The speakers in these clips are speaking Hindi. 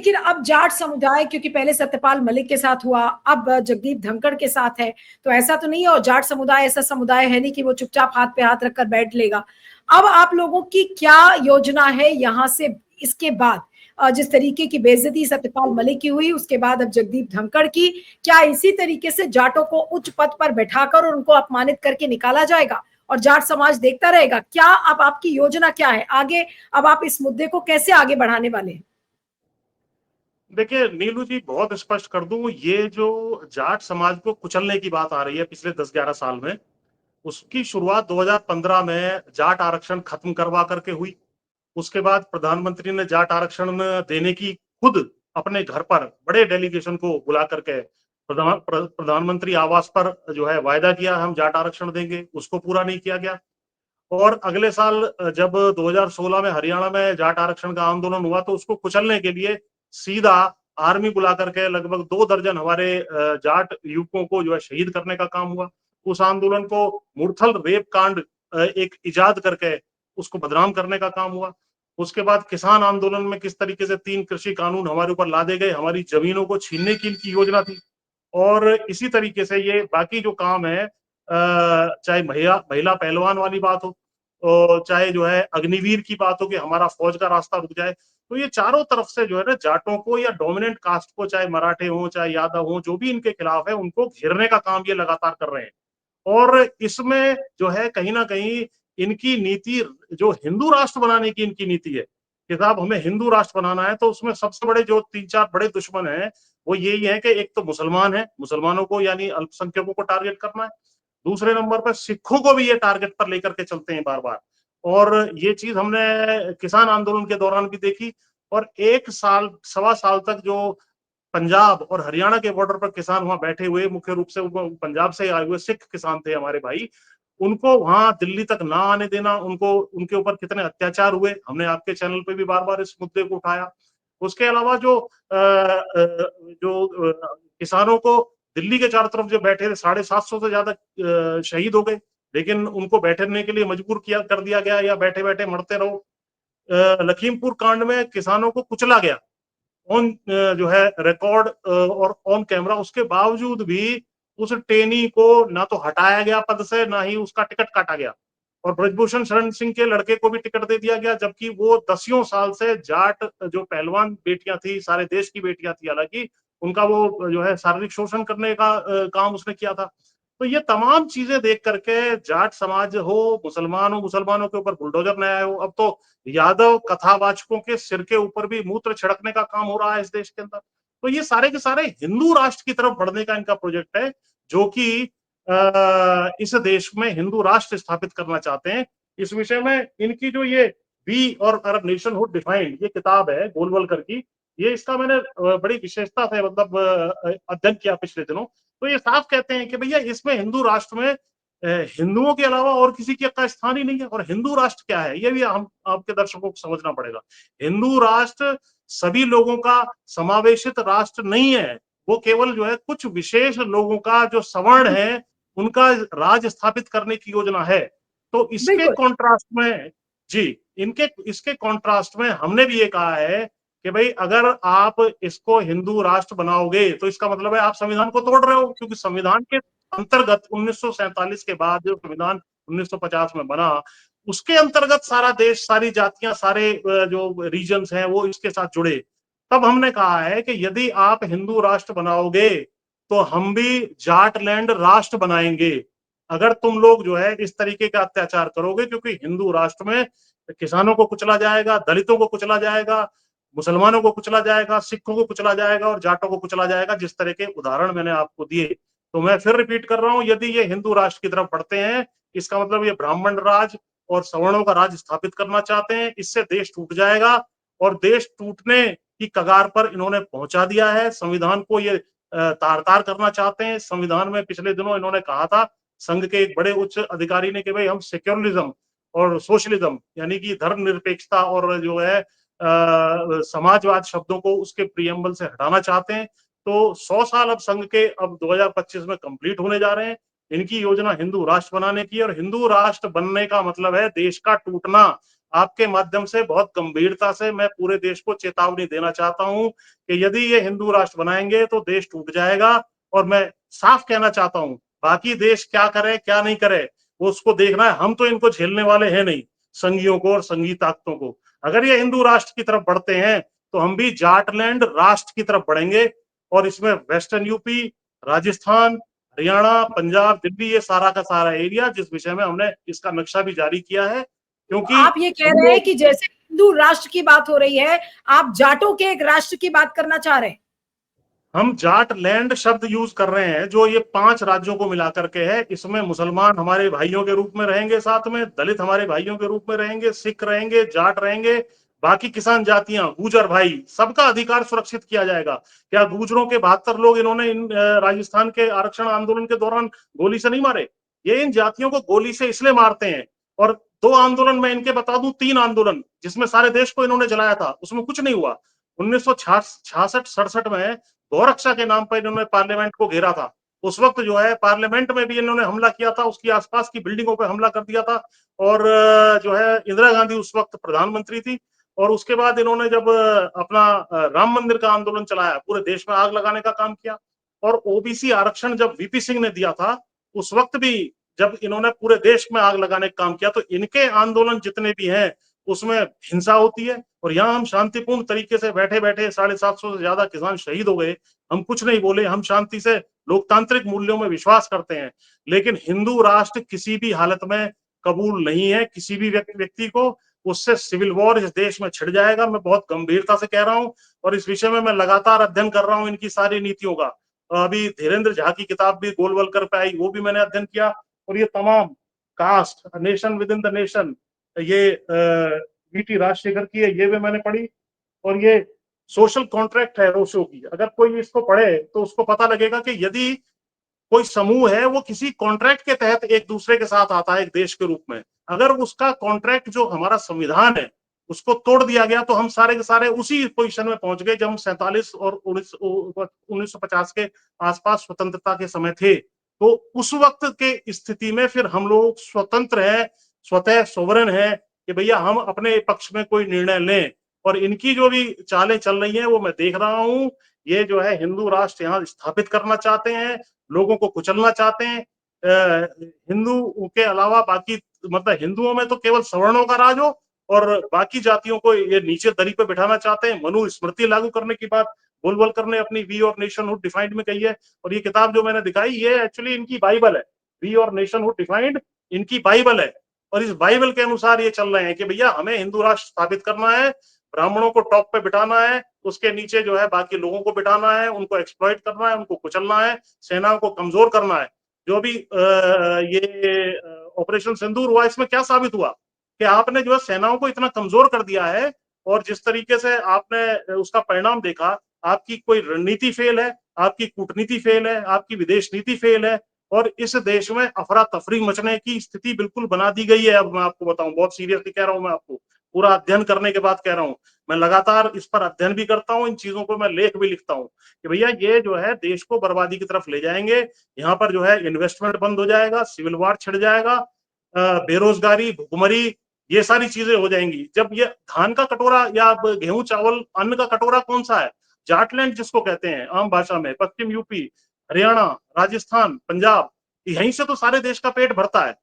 लेकिन अब जाट समुदाय, क्योंकि पहले सत्यपाल मलिक के साथ हुआ, अब जगदीप धनखड़ के साथ है, तो ऐसा तो नहीं है। और जाट समुदाय ऐसा समुदाय है नहीं कि वो चुपचाप हाथ पे हाथ रखकर बैठ लेगा। अब आप लोगों की क्या योजना है यहाँ से इसके बाद? जिस तरीके की बेइज्जती सत्यपाल मलिक की हुई, उसके बाद अब जगदीप धनखड़ की, क्या इसी तरीके से जाटों को उच्च पद पर बैठाकर और उनको अपमानित करके निकाला जाएगा और जाट समाज देखता रहेगा? क्या अब आपकी योजना क्या है आगे? अब आप इस मुद्दे को कैसे आगे बढ़ाने वाले हैं? देखिए नीलू जी, बहुत स्पष्ट कर दूं, ये जो जाट समाज को कुचलने की बात आ रही है पिछले 10-11 साल में, उसकी शुरुआत 2015 में जाट आरक्षण खत्म करवा करके हुई। उसके बाद प्रधानमंत्री ने जाट आरक्षण देने की खुद अपने घर पर बड़े डेलीगेशन को बुला करके प्रधानमंत्री आवास पर जो है वायदा किया, हम जाट आरक्षण देंगे, उसको पूरा नहीं किया गया। और अगले साल जब 2016 में हरियाणा में जाट आरक्षण का आंदोलन हुआ, तो उसको कुचलने के लिए सीधा आर्मी बुला करके लगभग 2 दर्जन हमारे जाट युवकों को जो है शहीद करने का काम हुआ। उस आंदोलन को मुरथल रेप कांड एक इजाद करके उसको बदनाम करने का काम हुआ। उसके बाद किसान आंदोलन में किस तरीके से 3 कृषि कानून हमारे ऊपर लादे गए, हमारी जमीनों को छीनने की इनकी योजना थी। और इसी तरीके से ये बाकी जो काम है, चाहे महिला महिला पहलवान वाली बात हो, और चाहे जो है अग्निवीर की बात हो कि हमारा फौज का रास्ता रुक जाए, तो ये चारों तरफ से जो है ना जाटों को या डोमिनेंट कास्ट को, चाहे मराठे हो चाहे यादव हो, जो भी इनके खिलाफ है, उनको घेरने का काम ये लगातार कर रहे हैं। और इसमें जो है कहीं ना कहीं इनकी नीति, जो हिंदू राष्ट्र बनाने की इनकी नीति है कि साहब हमें हिंदू राष्ट्र बनाना है, तो उसमें सबसे बड़े जो 3-4 बड़े दुश्मन हैं वो यही है कि एक तो मुसलमान है, मुसलमानों को यानी अल्पसंख्यकों को टारगेट करना है। दूसरे नंबर पर सिखों को भी ये टारगेट पर लेकर के चलते हैं बार बार। और ये चीज हमने किसान आंदोलन के दौरान भी देखी। और 1 साल 1.25 साल तक जो पंजाब और हरियाणा के बॉर्डर पर किसान वहां बैठे हुए, मुख्य रूप से पंजाब से आए हुए सिख किसान थे हमारे भाई, उनको वहां दिल्ली तक ना आने देना, उनको उनके ऊपर कितने अत्याचार हुए, हमने आपके चैनल पे भी बार बार इस मुद्दे को उठाया। उसके अलावा जो किसानों को दिल्ली के चारों तरफ जो बैठे थे, 750 से ज्यादा शहीद हो गए, लेकिन उनको बैठने के लिए मजबूर किया कर दिया गया, या बैठे बैठे मरते रहो। लखीमपुर कांड में किसानों को कुचला गया ऑन जो है रिकॉर्ड और ऑन कैमरा, उसके बावजूद भी उस टेनी को ना तो हटाया गया पद से, ना ही उसका टिकट काटा गया। और ब्रजभूषण शरण सिंह के लड़के को भी टिकट दे दिया गया, जबकि वो दसियों साल से जाट जो पहलवान बेटियां थी, सारे देश की बेटियां थी, हालांकि उनका वो जो है शारीरिक शोषण करने का काम उसने किया था। तो ये तमाम चीजें देख करके जाट समाज हो, मुसलमान हो, मुसलमानों के ऊपर बुलडोजर न आए हो, अब तो यादव कथावाचकों के सिर के ऊपर भी मूत्र छिड़कने का काम हो रहा है इस देश के अंदर। तो ये सारे के सारे हिंदू राष्ट्र की तरफ बढ़ने का इनका प्रोजेक्ट है, जो कि इस देश में हिंदू राष्ट्र स्थापित करना चाहते हैं। इस विषय में इनकी जो ये वी और अरब नेशनहुड डिफाइंड ये किताब है गोलवलकर की, ये इसका मैंने बड़ी विशेषता से मतलब अध्ययन किया पिछले दिनों। तो ये साफ कहते हैं कि भैया इसमें हिंदू राष्ट्र में हिंदुओं के अलावा और किसी का स्थान ही नहीं है। और हिंदू राष्ट्र क्या है, ये भी हम आपके दर्शकों को समझना पड़ेगा। हिंदू राष्ट्र सभी लोगों का समावेशित राष्ट्र नहीं है, वो केवल जो है कुछ विशेष लोगों का, जो सवर्ण है, उनका राज स्थापित करने की योजना है। तो इसके बिल्कुल। कॉन्ट्रास्ट में जी, इनके इसके कॉन्ट्रास्ट में हमने भी ये कहा है कि भाई अगर आप इसको हिंदू राष्ट्र बनाओगे तो इसका मतलब है आप संविधान को तोड़ रहे हो, क्योंकि संविधान के अंतर्गत 1947 के बाद जो संविधान 1950 में बना, उसके अंतर्गत सारा देश, सारी जातियां, सारे जो रीजन्स हैं वो इसके साथ जुड़े। तब हमने कहा है कि यदि आप हिंदू राष्ट्र बनाओगे तो हम भी जाटलैंड राष्ट्र बनाएंगे, अगर तुम लोग जो है इस तरीके का अत्याचार करोगे, क्योंकि हिंदू राष्ट्र में किसानों को कुचला जाएगा, दलितों को कुचला जाएगा, मुसलमानों को कुचला जाएगा, सिखों को कुचला जाएगा और जाटों को कुचला जाएगा, जिस तरह के उदाहरण मैंने आपको दिए। तो मैं फिर रिपीट कर रहा हूं, यदि ये हिंदू राष्ट्र की तरफ बढ़ते हैं, इसका मतलब ये ब्राह्मण राज और सवर्णों का राज स्थापित करना चाहते हैं। इससे देश टूट जाएगा, और देश टूटने की कगार पर इन्होंने पहुंचा दिया है। संविधान को ये तार तार करना चाहते हैं। संविधान में पिछले दिनों इन्होंने कहा था, संघ के एक बड़े उच्च अधिकारी ने, कि भाई हम सेक्युलरिज्म और सोशलिज्म यानी कि धर्मनिरपेक्षता और जो है समाजवाद शब्दों को उसके प्रियम्बल से हटाना चाहते हैं। तो 100 साल अब संघ के अब 2025 में कंप्लीट होने जा रहे हैं। इनकी योजना हिंदू राष्ट्र बनाने की, और हिंदू राष्ट्र बनने का मतलब है देश का टूटना। आपके माध्यम से बहुत गंभीरता से मैं पूरे देश को चेतावनी देना चाहता हूं कि यदि ये हिंदू राष्ट्र बनाएंगे तो देश टूट जाएगा। और मैं साफ कहना चाहता हूं, बाकी देश क्या करे क्या नहीं करे वो उसको देखना है, हम तो इनको झेलने वाले हैं नहीं, संघियों को और संघी ताकतों को। अगर ये हिंदू राष्ट्र की तरफ बढ़ते हैं तो हम भी जाटलैंड राष्ट्र की तरफ बढ़ेंगे, और इसमें वेस्टर्न यूपी, राजस्थान, हरियाणा, पंजाब, दिल्ली, ये सारा का सारा एरिया, जिस विषय में हमने इसका नक्शा भी जारी किया है, तो क्योंकि आप ये कह हम रहे हैं लोग कि जैसे हिंदू राष्ट्र की बात हो रही है, आप जाटों के एक राष्ट्र की बात करना चाह रहे हैं? हम जाट लैंड शब्द यूज कर रहे हैं जो ये 5 राज्यों को मिलाकर के है। इसमें मुसलमान हमारे भाइयों के रूप में रहेंगे, साथ में दलित हमारे भाइयों के रूप में रहेंगे, सिख रहेंगे, जाट रहेंगे, बाकी किसान जातियां, गुर्जर भाई, सबका अधिकार सुरक्षित किया जाएगा। क्या गुर्जरों के 72 लोग इन्होंने राजस्थान के आरक्षण आंदोलन के दौरान गोली से नहीं मारे? ये इन जातियों को गोली से इसलिए मारते हैं। और 2 आंदोलन मैं इनके बता दूं, 3 आंदोलन जिसमें सारे देश को इन्होंने जलाया था, उसमें कुछ नहीं हुआ। 1966-67 में गौरक्षा के नाम पर इन्होंने पार्लियामेंट को घेरा था। उस वक्त जो है पार्लियामेंट में भी इन्होंने हमला किया था, उसकी आसपास की बिल्डिंगों पर हमला कर दिया था। और जो है इंदिरा गांधी उस वक्त प्रधानमंत्री थी। और उसके बाद इन्होंने जब अपना राम मंदिर का आंदोलन चलाया, पूरे देश में आग लगाने का काम किया। और ओबीसी आरक्षण जब वीपी सिंह ने दिया था, उस वक्त भी जब इन्होंने पूरे देश में आग लगाने का काम किया। तो इनके आंदोलन जितने भी हैं उसमें हिंसा होती है। और यहाँ हम शांतिपूर्ण तरीके से बैठे बैठे 750 से ज्यादा किसान शहीद हो गए, हम कुछ नहीं बोले, हम शांति से लोकतांत्रिक मूल्यों में विश्वास करते हैं। लेकिन हिंदू राष्ट्र किसी भी हालत में कबूल नहीं है किसी भी व्यक्ति को। उससे सिविल वॉर इस देश में छिड़ जाएगा, मैं बहुत गंभीरता से कह रहा हूं। और इस विषय में मैं लगातार अध्ययन कर रहा हूं इनकी सारी नीतियों का। अभी धीरेन्द्र झा की किताब भी गोलवलकर पे आई, वो भी मैंने अध्ययन किया। और ये तमाम caste nation within the nation, ये वीटी राजशेखर की है, ये भी मैंने पढ़ी। और ये सोशल कॉन्ट्रैक्ट है रोशो की, अगर कोई इसको पढ़े तो उसको पता लगेगा कि यदि कोई समूह है वो किसी कॉन्ट्रैक्ट के तहत एक दूसरे के साथ आता है एक देश के रूप में, अगर उसका कॉन्ट्रैक्ट जो हमारा संविधान है उसको तोड़ दिया गया तो हम सारे के सारे उसी पोजीशन में पहुंच गए जब हम 47 और 1950 के आसपास स्वतंत्रता के समय थे। तो उस वक्त के स्थिति में फिर हम लोग स्वतंत्र हैं, स्वतः सोवरेन है कि भैया हम अपने पक्ष में कोई निर्णय लें। और इनकी जो भी चालें चल रही हैं वो मैं देख रहा हूं, ये जो है हिंदू राष्ट्र यहाँ स्थापित करना चाहते हैं, लोगों को कुचलना चाहते हैं। हिंदू के अलावा बाकी, मतलब हिंदुओं में तो केवल सवर्णों का राज हो और बाकी जातियों को ये नीचे दरी पे बिठाना चाहते हैं। मनुस्मृति लागू करने की बात गोलवलकर ने अपनी वी और नेशनहुड डिफाइंड में कही है। और ये किताब जो मैंने दिखाई ये एक्चुअली इनकी बाइबल है, वी और नेशनहुड डिफाइंड इनकी बाइबल है। और इस बाइबल के अनुसार ये चल रहे हैं कि भैया हमें हिंदू राष्ट्र स्थापित करना है, ब्राह्मणों को टॉप पे बिठाना है, उसके नीचे जो है बाकी लोगों को बिठाना है, उनको एक्सप्लॉइट करना है, उनको कुचलना है, सेनाओं को कमजोर करना है। जो भी ये ऑपरेशन सिंदूर हुआ, इसमें क्या साबित हुआ कि आपने जो है सेनाओं को इतना कमजोर कर दिया है। और जिस तरीके से आपने उसका परिणाम देखा, आपकी कोई रणनीति फेल है, आपकी कूटनीति फेल है, आपकी विदेश नीति फेल है, और इस देश में अफरा तफरी मचने की स्थिति बिल्कुल बना दी गई है। अब मैं आपको बताऊं, बहुत सीरियसली कह रहा हूं, मैं आपको पूरा अध्ययन करने के बाद कह रहा हूं, मैं लगातार इस पर अध्ययन भी करता हूं, इन चीजों को मैं लेख भी लिखता हूं कि भैया ये जो है देश को बर्बादी की तरफ ले जाएंगे। यहाँ पर जो है इन्वेस्टमेंट बंद हो जाएगा, सिविल वार छिड़ जाएगा, बेरोजगारी, भुखमरी, ये सारी चीजें हो जाएंगी। जब ये धान का कटोरा या गेहूं चावल अन्न का कटोरा कौन सा है? जाटलैंड जिसको कहते हैं आम भाषा में, पश्चिम यूपी, हरियाणा, राजस्थान, पंजाब, यहीं से तो सारे देश का पेट भरता है।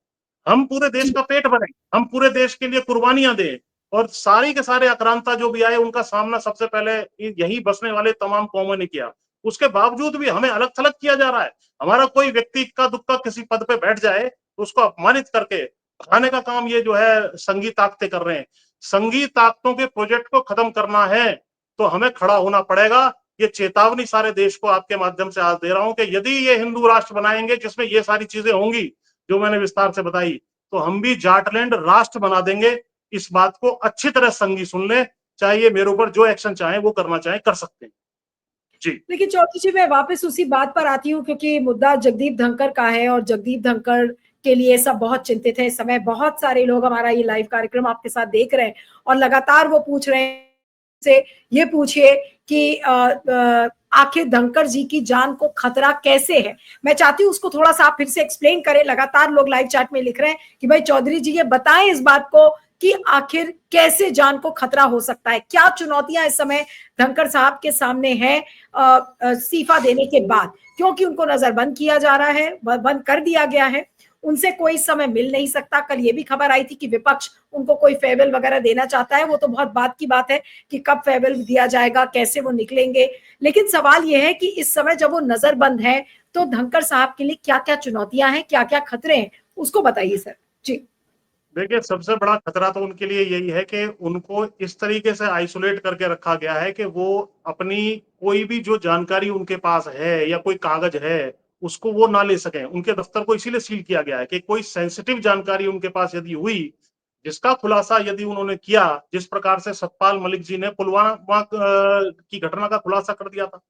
हम पूरे देश का पेट भरें, हम पूरे देश के लिए कुर्बानियां दें, और सारी के सारे आक्रांता जो भी आए उनका सामना सबसे पहले यही बसने वाले तमाम कौमों ने किया। उसके बावजूद भी हमें अलग थलग किया जा रहा है। हमारा कोई व्यक्ति का दुक्का किसी पद पे बैठ जाए तो उसको अपमानित करके भगाने का काम ये जो है संघी ताकतें कर रहे हैं। संघी ताकतों के प्रोजेक्ट को खत्म करना है तो हमें खड़ा होना पड़ेगा। ये चेतावनी सारे देश को आपके माध्यम से आज दे रहा हूं कि यदि ये हिंदू राष्ट्र बनाएंगे जिसमें ये सारी चीजें होंगी जो मैंने विस्तार से बताई, तो हम भी जाटलैंड राष्ट्र बना देंगे। इस बात को अच्छी तरह संघी सुन ले, चाहे ये मेरे ऊपर जो एक्शन चाहे वो करना चाहे कर सकते हैं जी। देखिए चौधरी जी, मैं वापस उसी बात पर आती हूँ क्योंकि मुद्दा जगदीप धनखड़ का है और जगदीप धनखड़ के लिए सब बहुत चिंतित है। इस समय बहुत सारे लोग हमारा ये लाइव कार्यक्रम आपके साथ देख रहे हैं और लगातार वो पूछ रहे हैं से ये पूछिए कि आखिर धनखड़ जी की जान को खतरा कैसे है। मैं चाहती हूँ उसको थोड़ा सा आप फिर से एक्सप्लेन करें। लगातार लोग लाइव चैट में लिख रहे हैं कि भाई चौधरी जी ये बताएं इस बात को कि आखिर कैसे जान को खतरा हो सकता है, क्या चुनौतियां इस समय धनखड़ साहब के सामने हैं इस्तीफा देने के बाद, क्योंकि उनको नजरबंद किया जा रहा है, बंद कर दिया गया है, उनसे कोई समय मिल नहीं सकता। कल ये भी खबर आई थी कि विपक्ष उनको कोई फेयरवेल वगैरह देना चाहता है, वो तो बहुत बात की बात है कि कब फेयरवेल दिया जाएगा, कैसे वो निकलेंगे। लेकिन सवाल ये है कि इस समय जब वो नजरबंद है तो धनखड़ साहब के लिए क्या क्या चुनौतियां हैं, क्या क्या खतरे हैं, उसको बताइए सर जी। देखिए, सबसे बड़ा खतरा तो उनके लिए यही है कि उनको इस तरीके से आइसोलेट करके रखा गया है कि वो अपनी कोई भी जो जानकारी उनके पास है या कोई कागज है उसको वो ना ले सकें। उनके दफ्तर को इसीलिए सील किया गया है कि कोई सेंसिटिव जानकारी उनके पास यदि हुई, जिसका खुलासा यदि उन्होंने किया, जिस प्रकार से सतपाल मलिक जी ने पुलवामा की घटना का खुलासा कर दिया था।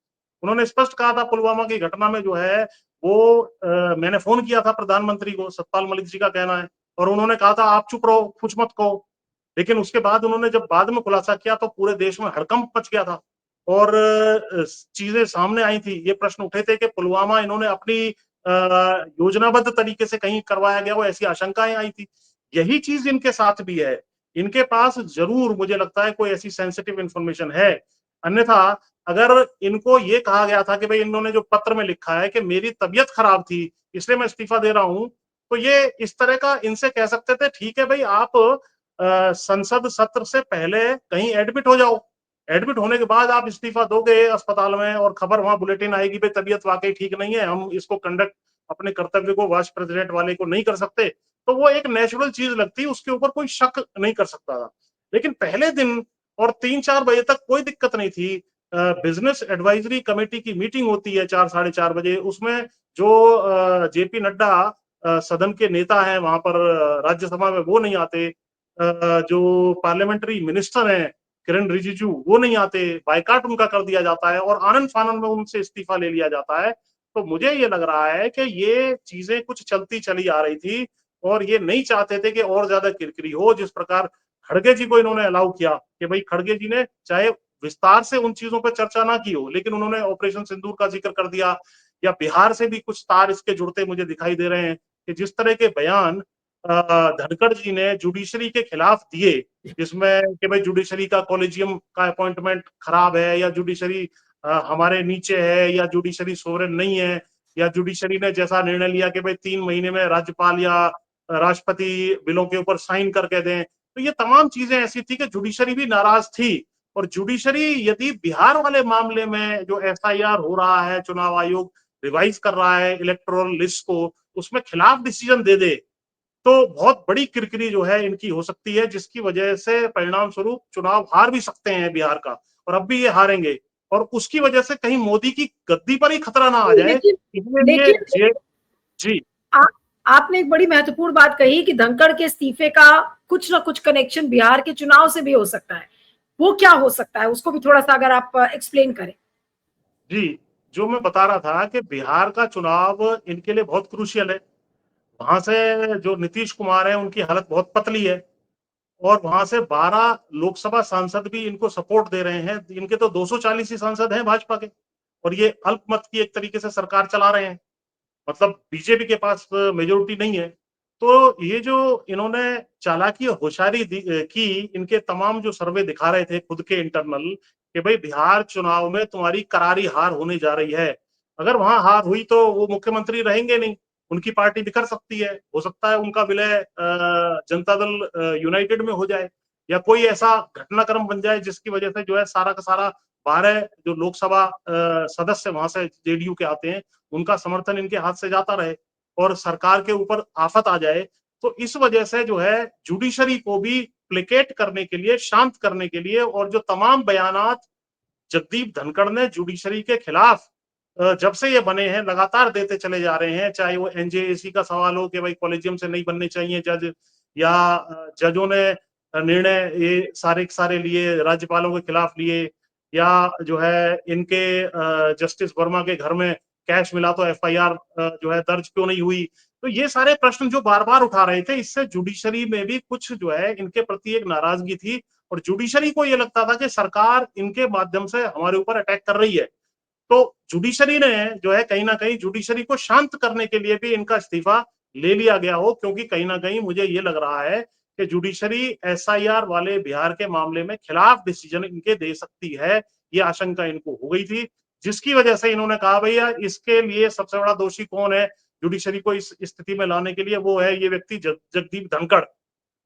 उन्होंने स्पष्ट कहा था पुलवामा की घटना में जो है वो मैंने फोन किया था प्रधानमंत्री को, सतपाल मलिक जी का कहना है, और उन्होंने कहा था आप चुप रहो, कुछ मत कहो। लेकिन उसके बाद उन्होंने जब बाद में खुलासा किया तो पूरे देश में हड़कंप मच गया था और चीजें सामने आई थी। ये प्रश्न उठे थे कि पुलवामा इन्होंने अपनी योजनाबद्ध तरीके से कहीं करवाया गया, वो ऐसी आशंकाएं आई थी। यही चीज इनके साथ भी है। इनके पास जरूर मुझे लगता है कोई ऐसी सेंसिटिव इंफॉर्मेशन है। अन्यथा अगर इनको ये कहा गया था कि भाई इन्होंने जो पत्र में लिखा है कि मेरी तबीयत खराब थी इसलिए मैं इस्तीफा दे रहा हूं, तो ये इस तरह का इनसे कह सकते थे ठीक है भाई आप संसद सत्र से पहले कहीं एडमिट हो जाओ, एडमिट होने के बाद आप इस्तीफा दोगे अस्पताल में और खबर वहां बुलेटिन आएगी भाई तबीयत वाकई ठीक नहीं है, हम इसको कंडक्ट अपने कर्तव्य को वाइस प्रेसिडेंट वाले को नहीं कर सकते, तो वो एक नेचुरल चीज लगती, उसके ऊपर कोई शक नहीं कर सकता था। लेकिन पहले दिन और 3-4 बजे तक कोई दिक्कत नहीं थी। बिजनेस एडवाइजरी कमेटी की मीटिंग होती है 4-4:30 बजे, उसमें जो जेपी नड्डा सदन के नेता हैं वहां पर राज्यसभा में वो नहीं आते, जो पार्लियामेंट्री मिनिस्टर हैं किरण रिजिजू वो नहीं आते, बायकाट उनका कर दिया जाता है और आनंद फानंद में उनसे इस्तीफा ले लिया जाता है। तो मुझे ये लग रहा है कि ये चीजें कुछ चलती चली आ रही थी और ये नहीं चाहते थे कि और ज्यादा किरकिरी हो। जिस प्रकार खड़गे जी को इन्होंने अलाउ किया कि भाई खड़गे जी ने चाहे विस्तार से उन चीजों पर चर्चा ना की हो, लेकिन उन्होंने ऑपरेशन सिंदूर का जिक्र कर दिया, या बिहार से भी कुछ तार इसके जुड़ते मुझे दिखाई दे रहे हैं कि जिस तरह के बयान धनखड़ जी ने जुडिशरी के खिलाफ दिए, जिसमें कि भाई जुडिशरी का कॉलेजियम का अपॉइंटमेंट खराब है, या जुडिशरी हमारे नीचे है, या जुडिशरी सोवरेन नहीं है, या जुडिशरी ने जैसा निर्णय लिया कि भाई 3 महीने में राज्यपाल या राष्ट्रपति बिलों के ऊपर साइन करके दें। तो ये तमाम चीजें ऐसी थी कि जुडिशरी भी नाराज थी। और जुडिशरी यदि बिहार वाले मामले में जो एफआईआर हो रहा है, चुनाव आयोग रिवाइज कर रहा है इलेक्टोरल लिस्ट को, उसमें खिलाफ डिसीजन दे दे तो बहुत बड़ी किरकिरी जो है इनकी हो सकती है, जिसकी वजह से परिणाम स्वरूप चुनाव हार भी सकते हैं बिहार का, और अब भी ये हारेंगे, और उसकी वजह से कहीं मोदी की गद्दी पर ही खतरा ना आ जाए, लेकिन इसलिए लेकिन ये जी आ, आपने एक बड़ी महत्वपूर्ण बात कही कि धनखड़ के इस्तीफे का कुछ ना कुछ कनेक्शन बिहार के चुनाव से भी हो सकता है। वो क्या हो सकता है, उसको भी थोड़ा सा अगर आप एक्सप्लेन करें। जी, जो मैं बता रहा था कि बिहार का चुनाव इनके लिए बहुत क्रूशियल है। वहां से जो नीतीश कुमार है उनकी हालत बहुत पतली है, और वहां से 12 लोकसभा सांसद भी इनको सपोर्ट दे रहे हैं। इनके तो 240 ही सांसद हैं भाजपा के, और ये अल्पमत की एक तरीके से सरकार चला रहे हैं, मतलब बीजेपी के पास मेजोरिटी नहीं है। तो ये जो इन्होंने चालाकी और होशियारी की, इनके तमाम जो सर्वे दिखा रहे थे खुद के इंटरनल कि भाई बिहार चुनाव में तुम्हारी करारी हार होने जा रही है, अगर वहां हार हुई तो वो मुख्यमंत्री रहेंगे नहीं, उनकी पार्टी बिखर सकती है, हो सकता है उनका विलय जनता दल यूनाइटेड में हो जाए, या कोई ऐसा घटनाक्रम बन जाए जिसकी वजह से जो है सारा का सारा 12 जो लोकसभा सदस्य वहां से जेडीयू के आते हैं उनका समर्थन इनके हाथ से जाता रहे और सरकार के ऊपर आफत आ जाए। तो इस वजह से जो है जुडिशरी को भी प्लेकेट करने के लिए, शांत करने के लिए, और जो तमाम बयानात जगदीप धनखड़ ने जुडिशरी के खिलाफ जब से ये बने हैं लगातार देते चले जा रहे हैं, चाहे वो एनजेएसी का सवाल हो कि भाई कॉलेजियम से नहीं बनने चाहिए जज, या जजों ने निर्णय ये सारे के सारे लिए राज्यपालों के खिलाफ लिए, या जो है इनके जस्टिस वर्मा के घर में कैश मिला तो एफआईआर जो है दर्ज क्यों नहीं हुई। तो ये सारे प्रश्न जो बार बार उठा रहे थे, इससे जुडिशरी में भी कुछ जो है इनके प्रति एक नाराजगी थी, और जुडिशरी को ये लगता था कि सरकार इनके माध्यम से हमारे ऊपर अटैक कर रही है। तो जुडिशरी ने जो है कहीं ना कहीं जुडिशरी को शांत करने के लिए भी इनका इस्तीफा ले लिया गया हो, क्योंकि कहीं ना कहीं मुझे ये लग रहा है कि जुडिशरी एसआईआर वाले बिहार के मामले में खिलाफ डिसीजन इनके दे सकती है, ये आशंका इनको हो गई थी, जिसकी वजह से इन्होंने कहा भैया इसके लिए सबसे बड़ा दोषी कौन है जुडिशरी को इस स्थिति में लाने के लिए, वो है ये व्यक्ति जगदीप धनखड़।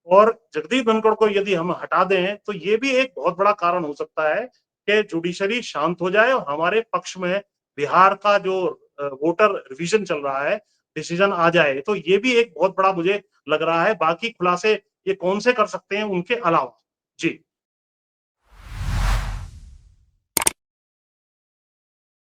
और जगदीप धनखड़ को यदि हम हटा दें तो ये भी एक बहुत बड़ा कारण हो सकता है कि जुडिशरी शांत हो जाए और हमारे पक्ष में बिहार का जो वोटर रिवीजन चल रहा है डिसीजन आ जाए। तो ये भी एक बहुत बड़ा मुझे लग रहा है, बाकी खुलासे ये कौन से कर सकते हैं उनके अलावा। जी।